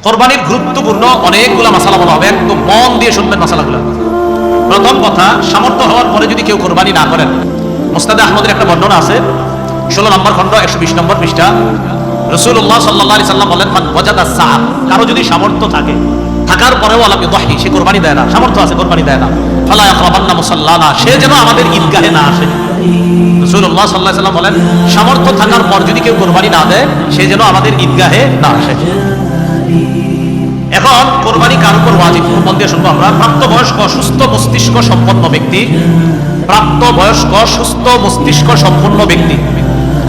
কোরবানির গুরুত্বপূর্ণ অনেকগুলো মাসালা বলা হবে, একদম মন দিয়ে শুনবেন মাসালাগুলো। প্রথম কথা, সামর্থ্য হওয়ার পরে যদি কেউ কোরবানি না করেন, মুসনাদে আহমদের একটা বর্ণনা আছে, 16 নম্বর খণ্ড 120 নম্বর পৃষ্ঠা। রাসূলুল্লাহ সাল্লাল্লাহু আলাইহি সাল্লাম বলেন, মান ওয়াজাদা সাআ, কারো যদি সামর্থ্য থাকে, থাকার পরেও আলাম ইউদাহি, সে কোরবানি দেয় না, সামর্থ্য আছে কোরবানি দেয় না, ফালা ইয়াকরাবান্না মুসাল্লানা, সে যেন আমাদের ঈদগাহে না আসে। রাসূলুল্লাহ সাল্লাল্লাহু আলাইহি সাল্লাম বলেন, সামর্থ্য থাকার পর যদি কেউ কোরবানি না দেয়, সে যেন আমাদের ঈদগাহে না আসে। এখন কোরবানি কার উপর ওয়াজিব, মন দিয়ে শুনবো আমরা। প্রাপ্তবয়স্ক সুস্থ মস্তিষ্ক সম্পন্ন ব্যক্তি, প্রাপ্তবয়স্ক সুস্থ মস্তিষ্ক সম্পন্ন ব্যক্তি,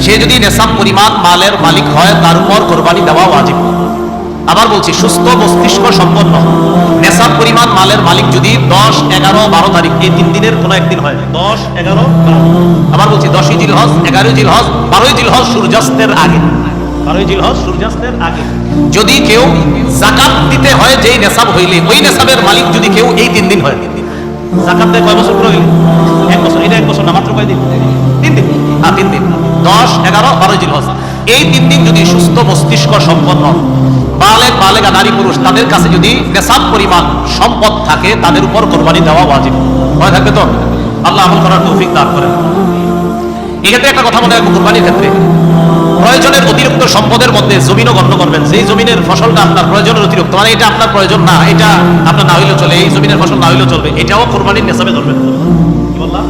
সে যদি নেশাব পরিমাণ মালের মালিক হয়, তার উপর কোরবানি দেওয়া ওয়াজিব। আবার বলছি, সুস্থ মস্তিষ্ক সম্পন্ন নেশাব পরিমাণ মালের মালিক যদি 10, 11, 12 তারিখ এই 3 দিনের কোনো একদিন হয়, 10, 11, 12, আবার বলছি 10ই জিলহজ, 11ই জিলহজ, 12ই জিলহজ সূর্যাস্তের আগে, 12ই জিলহজ সূর্যাস্তের আগে যদি কেউ যাকাত দিতে হয়, যেই নেশাব হইলে ওই নেশাবের মালিক যদি কেউ এই 3 দিন হয়, যাকাত দেয় কয় বছর পুরো হইলে? 1 বছর। এটা 1 বছর না, মাত্র কয় দিন? 3 দিন। 3 দিন, 10, 11, 12 জিলহজ, এই 3 দিন যদি সুস্থ মস্তিষ্ক সম্পন্ন বালেগ বালেগা নারী পুরুষ তাদের কাছে যদি নেশাব পরিমাণ সম্পদ থাকে, তাদের উপর কোরবানি দেওয়া ওয়াজিব। মনে থাকবে তো? আল্লাহ আমল করার তৌফিক দান করেন। এক্ষেত্রে একটা কথা মনে রাখবো, কোরবানির ক্ষেত্রে প্রয়োজনের অতিরিক্ত সম্পদের মধ্যে জমিনও গণ্য করবেন। যেই জমিনের ফসলটা আপনার প্রয়োজনের অতিরিক্ত, মানে এটা আপনার প্রয়োজন না, এটা আপনার না হইলেও চলে, এই জমিনের ফসল না হইলেও চলবে, এটাও কোরবানির নেশাবে ধরবেন। কি বললাম?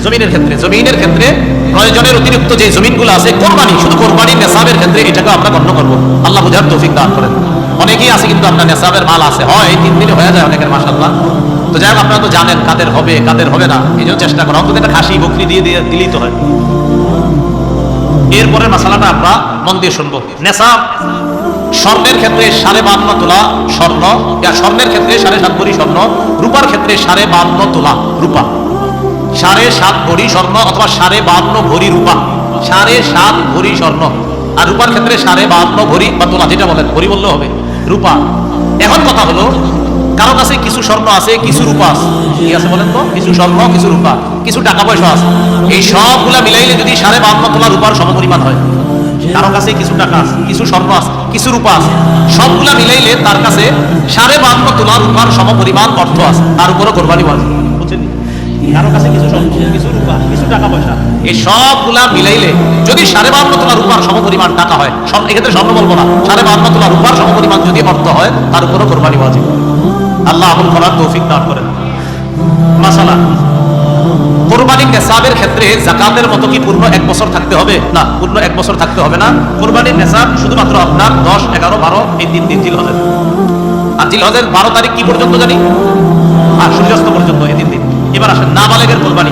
জমিনের ক্ষেত্রে প্রয়োজনের অতিরিক্ত যে জমিনগুলো আছে, কোরবানি শুধু কোরবানির নেশাবের ক্ষেত্রে এটাকে আমরা গণ্য করবো। আল্লাহ বুঝার তৌফিক দান করেন। অনেকেই আছে কিন্তু আপনার নেশাবের মাল আছে, হয় 3 দিনে হয়ে যায় অনেকের, মাশাআল্লাহ। তো যাই হোক, আপনারা তো জানেন কাদের হবে কাদের হবে না, এই জন্য চেষ্টা করা, অন্তত একটা খাসি বকরি দিয়ে দিলেই তো হয়। এরপরে মাসালাটা আমরা মন দিয়ে শুনবো। নেশাব স্বর্ণের ক্ষেত্রে 52.5 তোলা স্বর্ণ, স্বর্ণের ক্ষেত্রে 7.5 ভরি স্বর্ণ, রূপার ক্ষেত্রে 52.5 তোলা রূপা, 7.5 ভরি স্বর্ণ অথবা 52.5 ভরি রূপা, 7.5 ভরি স্বর্ণ, আর রূপার ক্ষেত্রে 52.5 ভরি বা তোলা, যেটা বলেন, ভরি বললেও হবে, রূপা। এখন কথা হলো, কারো কাছে কিছু স্বর্ণ আছে, কিছু রূপা আছে, কি আছে বলেন তো? কিছু স্বর্ণ, কিছু রূপা, কিছু টাকা পয়সা আছে, এই সবগুলা মিলাইলে যদি 52.5 তোলা রূপার সমপরিমাণ হয়, কারো কাছে কিছু টাকা আছে, কিছু স্বর্ণ আছে, কিছু রূপা আছে, সবগুলা মিলাইলে তার কাছে 52.5 তোলা রূপার সমপরিমাণ অর্থ আছে, তার উপরও কোরবানি ওয়াজিব। বুঝছেন? কারো কাছে কিছু স্বর্ণ, কিছু রূপা, কিছু টাকা পয়সা, এই সবগুলা মিলাইলে যদি 52.5 তোলা রূপার সমপরিমাণ টাকা হয়, এক্ষেত্রে স্বর্ণ বলবো না, 52.5 তোলা রূপার সমপরিমাণ যদি অর্থ হয়, তার উপরও কোরবানি ওয়াজিব। আল্লাহ আমল করার তৌফিক দান করেন। মাসালা, কোরবানির নেশাবের ক্ষেত্রে যাকাতের মতো কি পূর্ণ 1 বছর থাকতে হবে? না, পূর্ণ 1 বছর থাকতে হবে না। কোরবানির নেশাব শুধুমাত্র আপনার 10, 11, 12 এই 3 দিন জিলহজের, আর জিলহজের 12 তারিখ কি পর্যন্ত জানি? সূর্যাস্ত পর্যন্ত, এই 3 দিন। এবার আসেন নাবালেগের কোরবানি।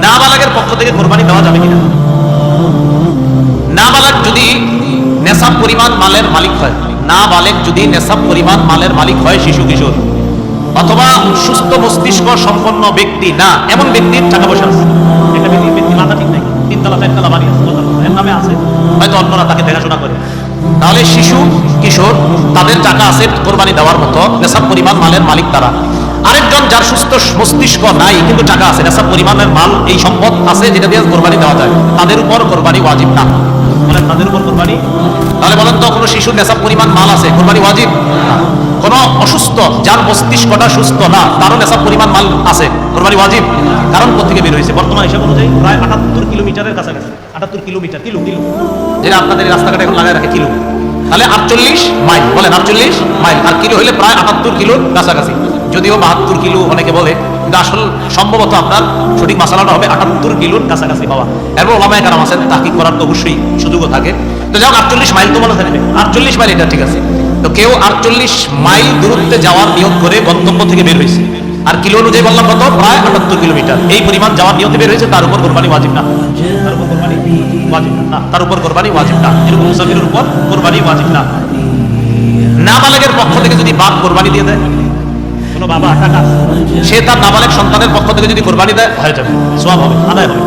নাবালেগের পক্ষ থেকে কোরবানি দেওয়া যাবে কিনা? নাবালেগ যদি নেশাব পরিমাণ মালের মালিক হয়, নাবালেগ যদি নেশাব পরিমাণ মালের মালিক হয়, শিশু কিশোর অথবা সুস্থ মস্তিষ্ক সম্পন্ন ব্যক্তি না, এমন ব্যক্তির টাকা পয়সা আছে, একটা ব্যক্তি মাথা ঠিক নাই, 3 তলা 4 তলা বাড়ি আছে, এর নামে আছে, হয়তো অন্যরা তাকে দেখাশোনা করে, তাহলে শিশু কিশোর তাদের টাকা আছে কোরবানি দেওয়ার মতো, নেশাব পরিমাণ মালের মালিক তারা। আরেকজন যার সুস্থ মস্তিষ্ক নাই কিন্তু টাকা আছে, নেশাব পরিমাণের মাল, এই সম্পদ আছে যেটা দিয়ে কোরবানি দেওয়া যায়, তাদের উপর কোরবানি ওয়াজিব না। বলেন, তাদের উপর কোরবানি? তাহলে বলেন তো, কোনো শিশুর নেশাব পরিমাণ মাল আছে, কোরবানি ওয়াজিব? কোন অসুস্থ, যার মস্তিষ্কটা সুস্থ না, তারও নেশাব পরিমাণ মাল আছে, কোরবানি ওয়াজিব। কারণ কোথেকে বের হয়েছে? বর্তমান হিসাব অনুযায়ী প্রায় 78 কিলোমিটারের কাছাকাছি, 78 কিলোমিটার, কিলো যেটা আপনাদের রাস্তাঘাটে এখন লাগায় রাখে কিলো, তাহলে 48 মাইল, বলেন 48 মাইল, আর কিলো হইলে প্রায় 78 কিলোর কাছাকাছি, যদিও 72 কিলো অনেকে বলে, কিন্তু আসল সম্ভবত আপনার সঠিক মাসালাটা হবে 78 কিলোর কাছাকাছি পাওয়া। এরপর ওলামায়ে কেরাম আছেন, তাহকিক করার তো অবশ্যই সুযোগও থাকে। তো যাও 48 মাইল তো মনে থাকবে, 48 মাইল, এটা ঠিক আছে। তো কেউ 48 মাইল দূরত্বে যাওয়ার নিয়ত করে গন্তব্য থেকে বের হয়েছে, আর কিলো অনুযায়ী বললাম কত? প্রায় 78 কিলোমিটার, এই পরিমাণ যাওয়ার নিয়তে বের হয়েছে, তার উপর কোরবানি ওয়াজিব না, তার উপর কোরবানি ওয়াজিব না, তার উপর কোরবানি ওয়াজিব না, এরকম মুসাফিরের উপর কোরবানি ওয়াজিব না। নাবালেগের পক্ষ থেকে যদি বাপ কোরবানি দিয়ে দেয়, কোনো বাবা টাকা, সে তার নাবালেগ সন্তানের পক্ষ থেকে যদি কোরবানি দেয়, হয়ে যাবে, সওয়াব হবে, আদায় হবে।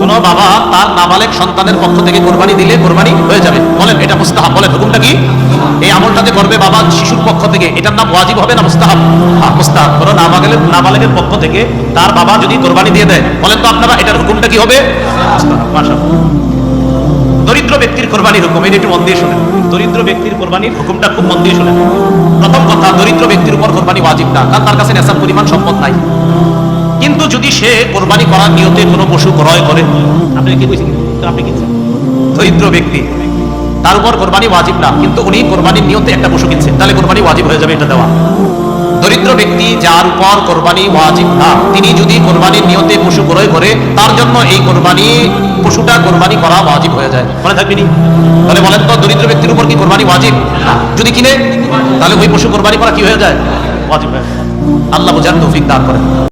কোনো বাবা তার নাবালেগ সন্তানের পক্ষ থেকে কোরবানি দিলে কোরবানি হয়ে যাবে। বলেন, এটা মুস্তাহাব। বলেন, হুকুমটা কি? এই আমলটা যে করবে বাবা শিশুর পক্ষ থেকে, এটার নাম ওয়াজিব হবে না মুস্তাহাব? মুস্তাহাব। কোনো নাবালেগের পক্ষ থেকে তার বাবা যদি কোরবানি দিয়ে দেয়, বলেন তো আপনারা, এটার হুকুমটা কি হবে? মুস্তাহাব। মাশাআল্লাহ। দরিদ্র ব্যক্তির কোরবানির হুকুম, এটা একটু মন দিয়ে শুনেন। দরিদ্র ব্যক্তির কোরবানির হুকুমটা খুব মন দিয়ে শুনেন। প্রথম কথা, দরিদ্র ব্যক্তির উপর কোরবানি ওয়াজিব না, কারণ তার কাছে নেশাব পরিমাণ সম্পদ নাই। কিন্তু যদি সে কোরবানি করার নিয়তে কোনো পশু ক্রয় করে, আপনি কি বুঝছেন, আপনি কিনছেন, দরিদ্র ব্যক্তি, তার উপর কোরবানি ওয়াজিব না, কিন্তু উনি কোরবানির নিয়তে একটা পশু কিনছেন, তাহলে কোরবানি ওয়াজিব হয়ে যাবে এটা দেওয়া। দরিদ্র ব্যক্তি যার উপর কোরবানি ওয়াজিব না, তিনি যদি কোরবানির নিয়তে পশু ক্রয় করে, তার জন্য এই পশুটা কোরবানি করা ওয়াজিব হয়ে যায়। মনে থাকবেনি? তাহলে বলেন তো, দরিদ্র ব্যক্তির উপর কি কোরবানি ওয়াজিব? যদি কিনে, তাহলে ওই পশু কোরবানি করা কি হয়ে যায়? ওয়াজিব হয়ে যায়। আল্লাহ বোঝার তৌফিক দান করেন।